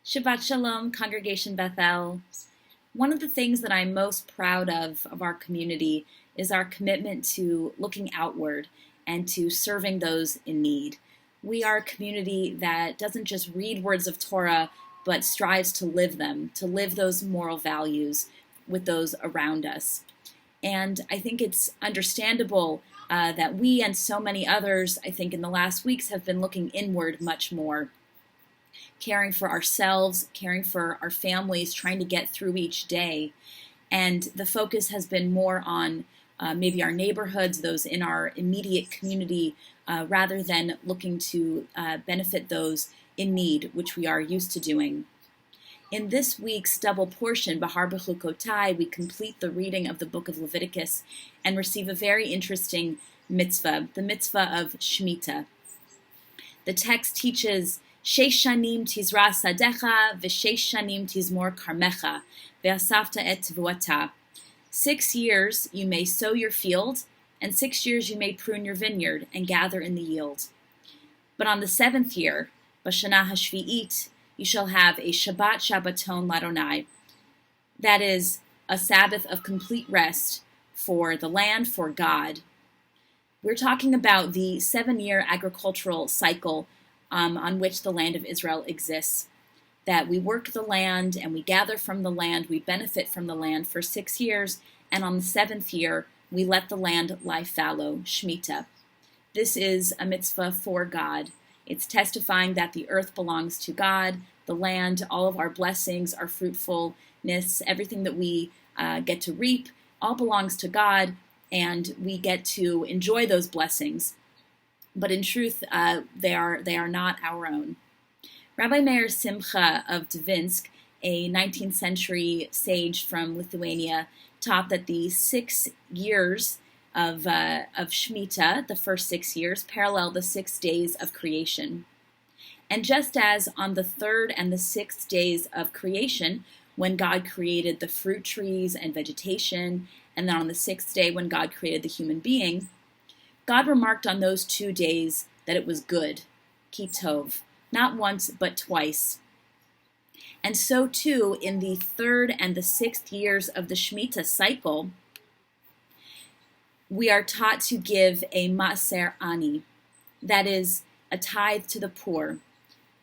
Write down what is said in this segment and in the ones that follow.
Shabbat Shalom, Congregation Bethel. One of the things that I'm most proud of our community is our commitment to looking outward and to serving those in need. We are a community that doesn't just read words of Torah, but strives to live them, to live those moral values with those around us. And I think it's understandable that we and so many others, I think in the last weeks, have been looking inward much more, caring for ourselves, caring for our families, trying to get through each day. And the focus has been more on maybe our neighborhoods, those in our immediate community, rather than looking to benefit those in need, which we are used to doing. In this week's double portion, Bahar B'chukotai, we complete the reading of the book of Leviticus and receive a very interesting mitzvah, the mitzvah of Shemitah. The text teaches, Sheish shanim tizra sadecha, v'sheish shanim tizmor karmecha, ve'asafta et tevuata. 6 years you may sow your field, and 6 years you may prune your vineyard and gather in the yield. But on the 7th year, B'shana hashvi'it, you shall have a Shabbat Shabbaton Ladonai. That is a Sabbath of complete rest for the land, for God. We're talking about the 7-year agricultural cycle on which the land of Israel exists. That we work the land and we gather from the land, we benefit from the land for 6 years, and on the 7th year, we let the land lie fallow, Shemitah. This is a mitzvah for God. It's testifying that the earth belongs to God, the land, all of our blessings, our fruitfulness, everything that we get to reap, all belongs to God, and we get to enjoy those blessings. But in truth, they are not our own. Rabbi Meir Simcha of Dvinsk, a 19th century sage from Lithuania, taught that the 6 years of Shemitah, the first 6 years, parallel the 6 days of creation. And just as on the 3rd and the 6th days of creation, when God created the fruit trees and vegetation, and then on the 6th day when God created the human being, God remarked on those 2 days that it was good, ki tov, not once but twice. And so too, in the 3rd and the 6th years of the Shemitah cycle, we are taught to give a maaser ani, that is, a tithe to the poor.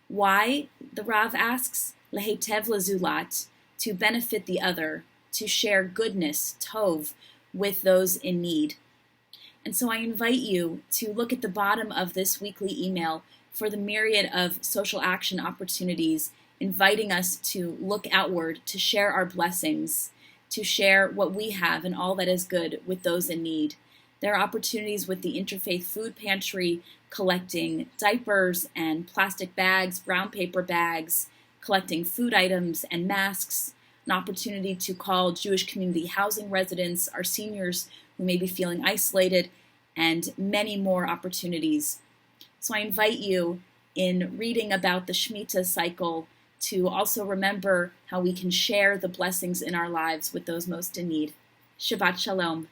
Why, the Rav asks, lehetev lezulat, to benefit the other, to share goodness, tov, with those in need. And so I invite you to look at the bottom of this weekly email for the myriad of social action opportunities, inviting us to look outward, to share our blessings, to share what we have and all that is good with those in need. There are opportunities with the Interfaith Food Pantry collecting diapers and plastic bags, brown paper bags, collecting food items and masks, an opportunity to call Jewish community housing residents, our seniors who may be feeling isolated, and many more opportunities. So I invite you, in reading about the Shemitah cycle, to also remember how we can share the blessings in our lives with those most in need. Shabbat Shalom.